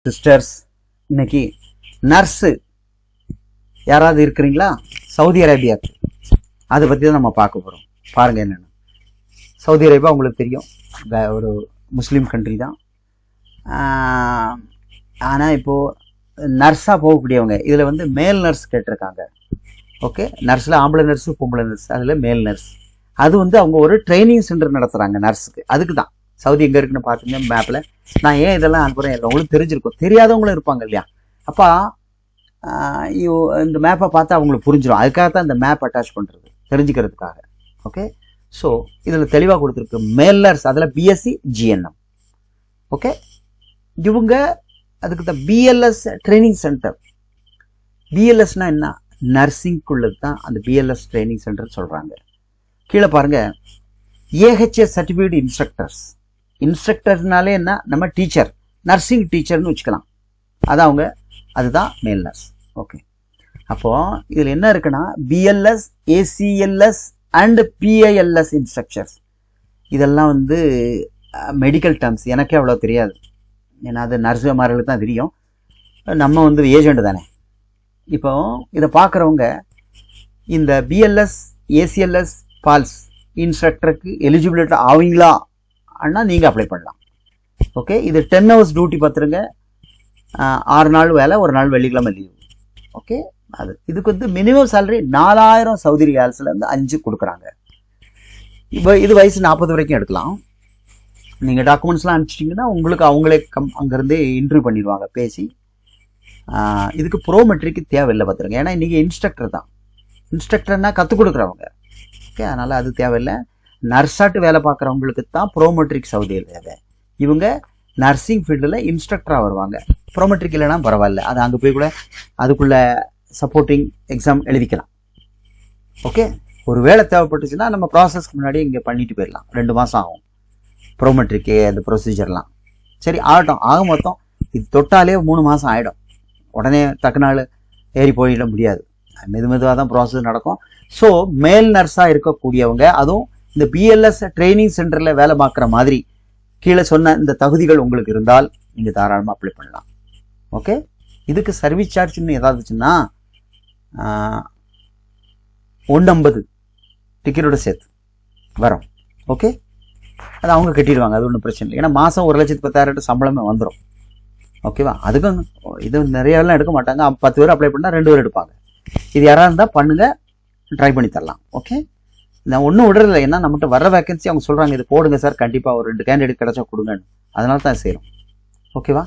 Sisters, இன்னைக்கு nurse யாராவது இருக்கிறீங்களா? சவுதி அரேபியாவுக்கு அதை பற்றி தான் நம்ம பார்க்க போகிறோம். பாருங்கள் என்னென்னு. சவுதி அரேபியா உங்களுக்கு தெரியும், ஒரு முஸ்லீம் கண்ட்ரி தான். ஆனால் இப்போது நர்ஸாக போகக்கூடியவங்க இதில் வந்து மேல் நர்ஸ் கேட்டிருக்காங்க. ஓகே, நர்ஸில் ஆம்பளை நர்ஸு பொம்பளை நர்ஸ், அதில் மேல் நர்ஸ். அது வந்து அவங்க ஒரு ட்ரைனிங் சென்டர் நடத்துகிறாங்க நர்ஸுக்கு. அதுக்கு தான் சவுதி எங்கே இருக்குன்னு பார்த்தீங்க மேப்பில். நான் ஏன் இதெல்லாம் அனுப்புகிறேன், எல்லாவங்களும் தெரிஞ்சிருக்கும், தெரியாதவங்களும் இருப்பாங்க இல்லையா? அப்போ இந்த மேப்பை பார்த்தா அவங்களுக்கு புரிஞ்சிடும். அதுக்காக தான் இந்த மேப் அட்டாச் பண்ணுறது, தெரிஞ்சுக்கிறதுக்காக. ஓகே, ஸோ இதில் தெளிவாக கொடுத்துருக்கு மேல் நர்ஸ், அதில் பிஎஸ்சி ஜிஎன்எம். ஓகே, இவங்க அதுக்கு தான் பிஎல்எஸ் ட்ரைனிங் சென்டர். பிஎல்எஸ்னால் என்ன? நர்சிங்குள்ளது தான் அந்த பிஎல்எஸ் ட்ரைனிங் சென்டர் சொல்கிறாங்க. கீழே பாருங்கள், ஏஹெச்எஸ் சர்டிஃபிகேட் இன்ஸ்ட்ரக்டர்ஸ். இன்ஸ்ட்ரக்டர்னாலே என்ன? நம்ம டீச்சர், நர்சிங் டீச்சர்னு வச்சுக்கலாம். அதான் அவங்க, அதுதான் மேல் நர்ஸ். ஓகே, அப்போது இதில் என்ன இருக்குன்னா பிஎல்எஸ், ஏசிஎல்எஸ் அண்ட் பிஐஎல்எஸ் இன்ஸ்ட்ரக்டர்ஸ். இதெல்லாம் வந்து மெடிக்கல் டேர்ம்ஸ், எனக்கே அவ்வளோ தெரியாது. ஏன்னா அது நர்ஸுமார்களுக்கு தான் தெரியும், நம்ம வந்து ஏஜெண்ட் தானே. இப்போ இதை பார்க்குறவங்க இந்த பிஎல்எஸ், ஏசிஎல்எஸ், பால்ஸ் இன்ஸ்ட்ரக்டருக்கு எலிஜிபிலிட்டி ஆவீங்களா அண்ணா நீங்கள் அப்ளை பண்ணலாம். ஓகே, இது 10 hours டியூட்டி பார்த்துருங்க. 6 நாள் வேலை, 1 நாள் வெள்ளிக்கிழமை லீவு. ஓகே, அது இதுக்கு வந்து மினிமம் சேலரி 4000 சவுதி ரியால்ஸ்லேருந்து 5 கொடுக்குறாங்க. இப்போ இது வயசு 40 வரைக்கும் எடுக்கலாம். நீங்கள் டாக்குமெண்ட்ஸ்லாம் அனுப்பிச்சிட்டிங்கன்னா உங்களுக்கு அவங்களே அங்கேருந்தே இன்டர்வியூ பண்ணிடுவாங்க பேசி. இதுக்கு ப்ரோமெட்ரிக்கு தேவையில்லை பார்த்துருங்க. ஏன்னா இன்றைக்கி இன்ஸ்ட்ரக்டர் தான். இன்ஸ்ட்ரக்டர்னா கற்றுக் கொடுக்குறவங்க. ஓகே, அதனால் அது தேவையில்லை. நர்ஸாட்டு வேலை பார்க்குறவங்களுக்கு தான் ப்ரோமெட்ரிக் சவுதியில் தேவை. இவங்க நர்சிங் ஃபீல்டில் இன்ஸ்ட்ரக்டராக வருவாங்க. ப்ரோமெட்ரிக் இல்லைனா பரவாயில்ல, அது அங்கே போய் கூட அதுக்குள்ளே சப்போர்ட்டிங் எக்ஸாம் எழுதிக்கலாம். ஓகே, ஒரு வேலை தேவைப்பட்டுச்சுன்னா நம்ம ப்ராசஸ்க்கு முன்னாடி இங்கே பண்ணிட்டு போயிடலாம். 2 மாதம் ஆகும் ப்ரோமெட்ரிக்கு அந்த ப்ரொசீஜர்லாம். சரி ஆகட்டும், ஆக மொத்தம் இது தொட்டாலே 3 மாதம் ஆகிடும். உடனே டக்கு நாள் ஏறி போயிட முடியாது, மெதுவாக தான் ப்ராசஸ் நடக்கும். ஸோ மேல் நர்ஸாக இருக்கக்கூடியவங்க, அதுவும் இந்த பிஎல்எஸ் ட்ரைனிங் சென்டரில் வேலை பார்க்குற மாதிரி கீழே சொன்ன இந்த தகுதிகள் உங்களுக்கு இருந்தால் நீங்கள் தாராளமாக அப்ளை பண்ணலாம். ஓகே, இதுக்கு சர்வீஸ் சார்ஜ்னு ஏதாவதுச்சுன்னா 150 டிக்கெட்டோட சேர்த்து வரும். ஓகே, அது அவங்க கட்டிடுவாங்க, அது ஒன்றும் பிரச்சனை இல்லை. ஏன்னா மாதம் 1,10,000 சம்பளமே வந்துடும். ஓகேவா? அதுக்கும் இது நிறையெல்லாம் எடுக்க மாட்டாங்க. 10 பேர் அப்ளை பண்ணால் 2 பேர் எடுப்பாங்க. இது யாராக இருந்தால் பண்ணுங்கள், ட்ரை பண்ணி தரலாம். ஓகே, நான் ஒன்றும் விடுறதில்லை. ஏன்னா நம்மகிட்ட வர வேகன்சி அவங்க சொல்கிறாங்க, இது போடுங்க சார், கண்டிப்பாக ஒரு 2 கேண்டிடேட் கிடச்சா கொடுங்கன்னு. அதனால தான் செய்கிறோம். ஓகேவா?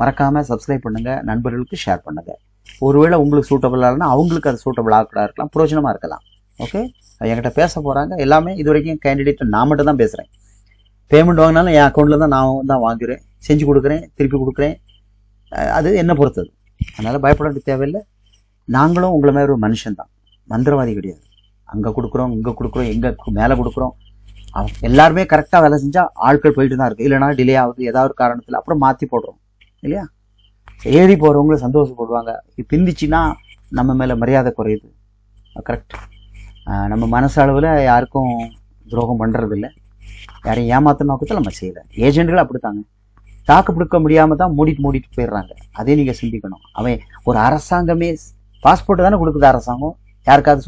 மறக்காமல் சப்ஸ்கிரைப் பண்ணுங்கள், நண்பர்களுக்கு ஷேர் பண்ணுங்கள். ஒருவேளை உங்களுக்கு சூட்டபிளாக இல்லைனா அவங்களுக்கு அது சூட்டபிள் ஆகக்கூடாது இருக்கலாம், பிரயோஜனமாக இருக்கலாம். ஓகே, என்கிட்ட பேச போகிறாங்க எல்லாமே. இது வரைக்கும் கேண்டிடேட் நான் மட்டும் தான் பேசுகிறேன். பேமெண்ட் வாங்கினாலும் என் அக்கௌண்ட்டில் தான் நான் தான் வாங்குகிறேன், செஞ்சு கொடுக்குறேன், திருப்பி கொடுக்குறேன். அது என்ன பொறுத்தது. அதனால் பயப்பட வேண்டிய தேவையில்லை. நாங்களும் உங்களை மாதிரி ஒரு மனுஷன் தான், மந்திரவாதி கிடையாது. அங்கே கொடுக்குறோம், இங்கே கொடுக்குறோம், எங்கே மேலே கொடுக்குறோம். எல்லாருமே கரெக்டாக வேலை செஞ்சால் ஆட்கள் போயிட்டு தான் இருக்குது. இல்லைனா டிலே ஆகுது ஏதாவது ஒரு காரணத்தில், அப்புறம் மாற்றி போடுறோம் இல்லையா? ஏறி போகிறவங்களும் சந்தோஷப்படுவாங்க. பிந்திச்சுன்னா நம்ம மேலே மரியாதை குறையுது. கரெக்ட். நம்ம மனசளவில் யாருக்கும் துரோகம் பண்ணுறதில்ல, யாரையும் ஏமாத்த நோக்கத்தில் நம்ம செய்யலை. ஏஜென்ட்கள் அப்படித்தாங்க, தாக்கு பிடிக்க முடியாமல் தான் மூடிட்டு போயிடுறாங்க. அதே நீங்கள் சிந்திக்கணும். அவன் ஒரு அரசாங்கமே பாஸ்போர்ட் தானே கொடுக்குது அரசாங்கம், யாருக்காவது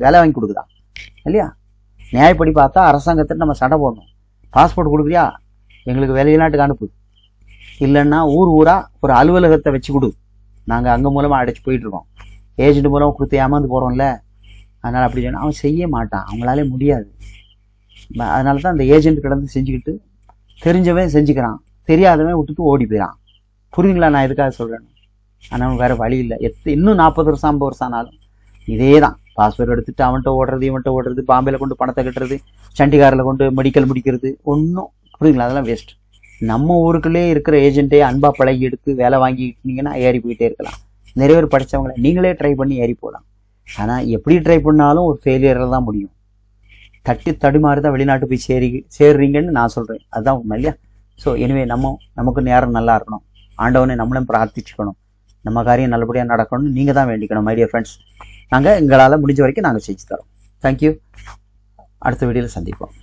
வேலை வாங்கி கொடுக்குதா இல்லையா? நியாயப்படி பார்த்தா அரசாங்கத்தை நம்ம சண்டை போடணும். பாஸ்போர்ட் கொடுக்குறியா, எங்களுக்கு வெளிநாட்டுக்கு அனுப்பு, இல்லைன்னா ஊராக ஒரு அலுவலகத்தை வச்சு கொடு, நாங்கள் அங்கே மூலமாக அடைச்சி போயிட்டுருக்கோம், ஏஜென்ட் மூலமாக கொடுத்து ஏமாந்து போகிறோம்ல. அதனால் அப்படி சொன்னால் அவன் செய்ய மாட்டான், அவங்களாலே முடியாது. அதனால தான் அந்த ஏஜென்ட் கிடந்து செஞ்சுக்கிட்டு தெரிஞ்சவன் செஞ்சுக்கிறான், தெரியாதவன் விட்டுட்டு ஓடி போயிடான். புரியுதுங்களா நான் எதுக்காக சொல்கிறேன்னு? ஆனால் வேறு வழி இல்லை. இன்னும் 40 வருஷம் 50 வருஷம் ஆனாலும் இதே தான். பாஸ்போர்ட் எடுத்துட்டு அவன்கிட்ட ஓடுறது, இவன்கிட்ட ஓடுறது, பாம்பேல கொண்டு பணத்தை கட்டுறது, சண்டிகாரில் கொண்டு மெடிக்கல் முடிக்கிறது, ஒன்றும் புரியுதுங்களா? அதெல்லாம் வேஸ்ட். நம்ம ஊருக்குள்ளே இருக்கிற ஏஜென்ட்டே அன்பாக பழகி எடுத்து வேலை வாங்கிக்கிட்டீங்கன்னா ஏறி போயிட்டே இருக்கலாம். நிறைய பேர் படித்தவங்களை நீங்களே ட்ரை பண்ணி ஏறி போகலாம். ஆனால் எப்படி ட்ரை பண்ணாலும் ஒரு ஃபெயிலியரில் தான் முடியும். தட்டி தடுமாறி தான் வெளிநாட்டு போய் சேர்றீங்கன்னு நான் சொல்கிறேன். அதுதான் உண்மை இல்லையா? ஸோ எனிவே நமக்கு நேரம் நல்லா இருக்கணும், ஆண்டவனை நம்மளும் பிரார்த்திச்சுக்கணும், நம்ம காரியம் நல்லபடியாக நடக்கணும்னு நீங்கள் தான் வேண்டிக்கணும். மை டியர் ஃப்ரெண்ட்ஸ், நாங்கள் எங்களால் முடிஞ்ச வரைக்கும் நாங்கள் செஞ்சு தரோம். தேங்க்யூ. அடுத்த வீடியோவில் சந்திப்போம்.